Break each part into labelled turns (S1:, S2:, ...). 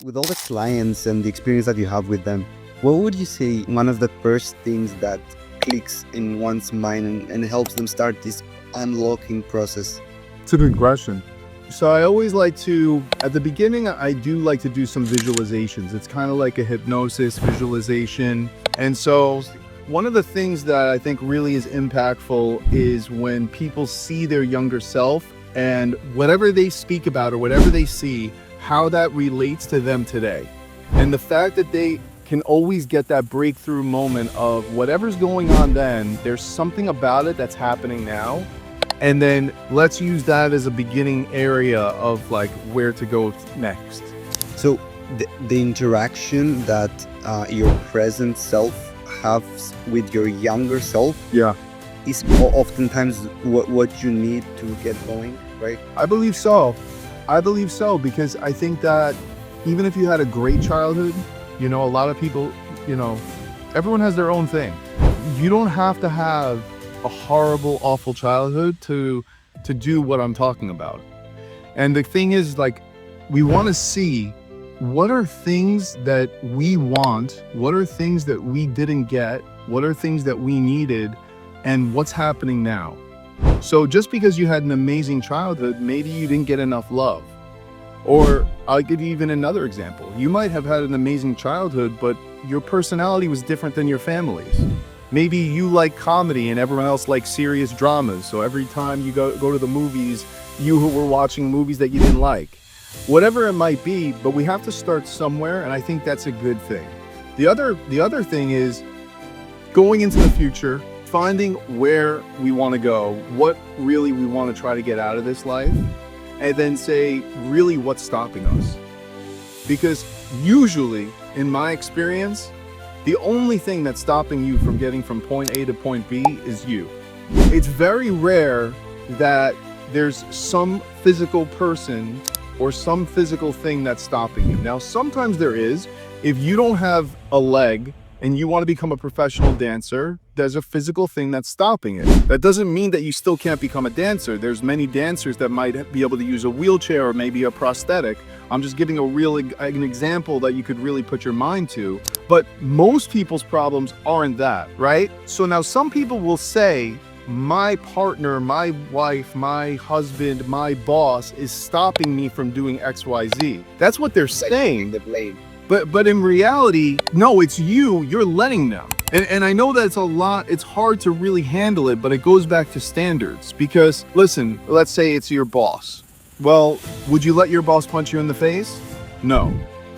S1: With all the clients and the experience that you have with them, what would you say one of the first things that clicks in one's mind and helps them start this unlocking process?
S2: It's a good question. So I always like to, at the beginning, I do like to do some visualizations. It's kind of like a hypnosis visualization. And so one of the things that I think really is impactful is when people see their younger self and whatever they speak about or whatever they see, how that relates to them today. And the fact that they can always get that breakthrough moment of whatever's going on then, there's something about it that's happening now. And then let's use that as a beginning area of like where to go next.
S1: So the interaction that your present self has with your younger self
S2: Yeah,
S1: is oftentimes what you need to get going, right?
S2: I believe so. Because I think that even if you had a great childhood, a lot of people, everyone has their own thing. You don't have to have a horrible, awful childhood to do what I'm talking about. And the thing is, like, we want to see what are things that we want, what are things that we didn't get, what are things that we needed, and what's happening now. So just because you had an amazing childhood, maybe you didn't get enough love. Or I'll give you even another example. You might have had an amazing childhood, but your personality was different than your family's. Maybe you like comedy and everyone else likes serious dramas. So every time you go to the movies, you were watching movies that you didn't like. Whatever it might be, but we have to start somewhere, and I think that's a good thing. The other thing is going into the future, finding where we want to go, what really we want to try to get out of this life, and then say really what's stopping us. Because usually, in my experience, the only thing that's stopping you from getting from point A to point B is you. It's very rare that there's some physical person or some physical thing that's stopping you. Now, sometimes there is. If you don't have a leg and you want to become a professional dancer, there's a physical thing that's stopping it. That doesn't mean that you still can't become a dancer. There's many dancers that might be able to use a wheelchair or maybe a prosthetic. I'm just giving an example that you could really put your mind to. But most people's problems aren't that, right? So now some people will say, my partner, my wife, my husband, my boss is stopping me from doing XYZ. That's what they're saying.
S1: The blame.
S2: But in reality, no, it's you're letting them. And I know that it's hard to really handle it, but it goes back to standards. Because listen, let's say it's your boss. Well, would you let your boss punch you in the face? No.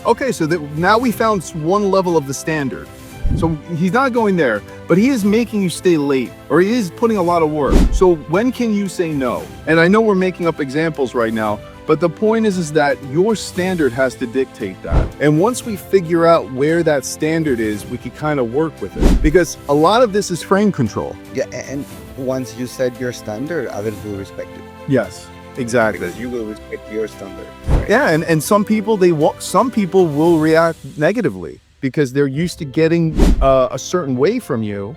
S2: Okay, so now we found one level of the standard. So he's not going there, but he is making you stay late, or he is putting a lot of work. So when can you say no? And I know we're making up examples right now, but the point is that your standard has to dictate that. And once we figure out where that standard is, we can kind of work with it. Because a lot of this is frame control.
S1: Yeah, and once you set your standard, others will respect it.
S2: Yes, exactly.
S1: Because you will respect your standard. Right?
S2: Yeah, and some people will react negatively because they're used to getting a certain way from you.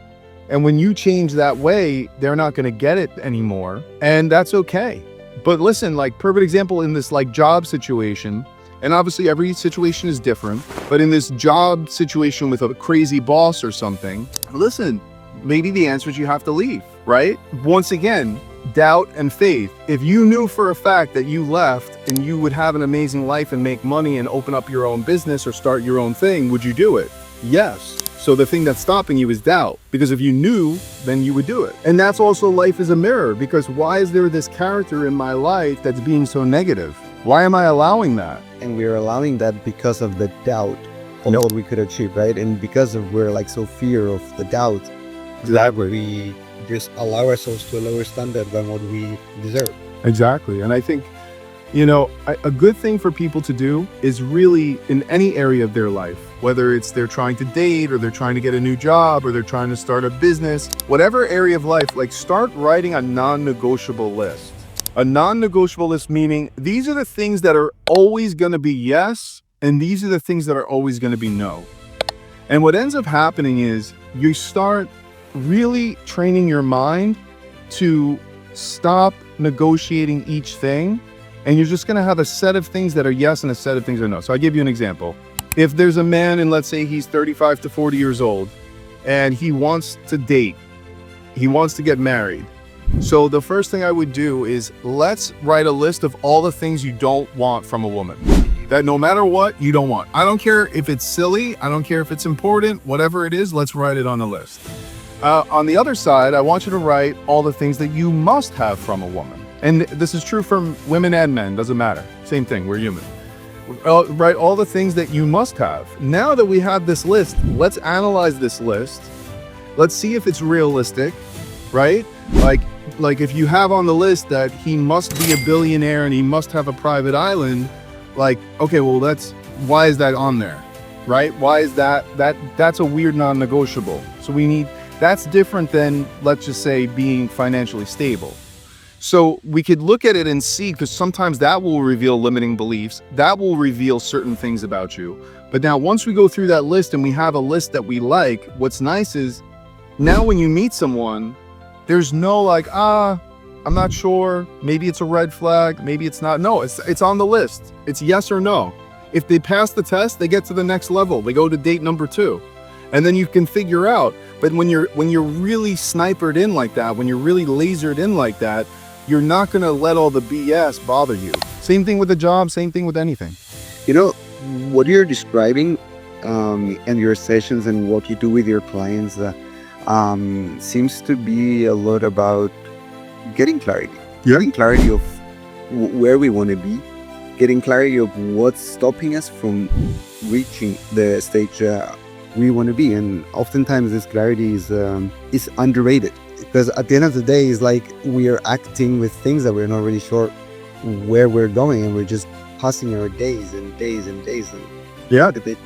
S2: And when you change that way, they're not going to get it anymore. And that's okay. But listen, like perfect example in this like job situation, and obviously every situation is different, but in this job situation with a crazy boss or something, listen, maybe the answer is you have to leave, right? Once again, doubt and faith. If you knew for a fact that you left and you would have an amazing life and make money and open up your own business or start your own thing, would you do it? Yes. So the thing that's stopping you is doubt, because if you knew, then you would do it. And that's also life is a mirror, because why is there this character in my life that's being so negative? Why am I allowing that?
S1: And we're allowing that because of the doubt of what we could achieve, right? And because we're like so fear of the doubt, that we just allow ourselves to a lower standard than what we deserve.
S2: Exactly. And I think, a good thing for people to do is really in any area of their life, whether it's they're trying to date or they're trying to get a new job or they're trying to start a business, whatever area of life, like start writing a non-negotiable list. A non-negotiable list meaning these are the things that are always going to be yes, and these are the things that are always going to be no. And what ends up happening is you start really training your mind to stop negotiating each thing And you're just going to have a set of things that are yes and a set of things that are no. So I'll give you an example. If there's a man and let's say he's 35 to 40 years old and he wants to date, he wants to get married. So the first thing I would do is let's write a list of all the things you don't want from a woman. That no matter what, you don't want. I don't care if it's silly. I don't care if it's important. Whatever it is, let's write it on the list. On the other side, I want you to write all the things that you must have from a woman. And this is true for women and men, doesn't matter. Same thing, we're human. Write all the things that you must have. Now that we have this list, let's analyze this list. Let's see if it's realistic, right? Like if you have on the list that he must be a billionaire and he must have a private island, like, okay, well, why is that on there, right? Why is that's a weird non-negotiable. So that's different than, let's just say, being financially stable. So we could look at it and see, because sometimes that will reveal limiting beliefs, that will reveal certain things about you. But now once we go through that list and we have a list that we like, what's nice is now when you meet someone, there's no like, I'm not sure, maybe it's a red flag, maybe it's not. No, it's on the list. It's yes or no. If they pass the test, they get to the next level. They go to date number 2. And then you can figure out. But when you're really snipered in like that, when you're really lasered in like that, you're not going to let all the BS bother you. Same thing with the job, same thing with anything.
S1: You know, what you're describing in your sessions and what you do with your clients seems to be a lot about getting clarity.
S2: Yeah.
S1: Getting clarity of where we want to be, getting clarity of what's stopping us from reaching the stage we want to be. And oftentimes this clarity is underrated, because at the end of the day, it's like we are acting with things that we're not really sure where we're going, and we're just passing our days and days and days and
S2: Yeah.
S1: a bit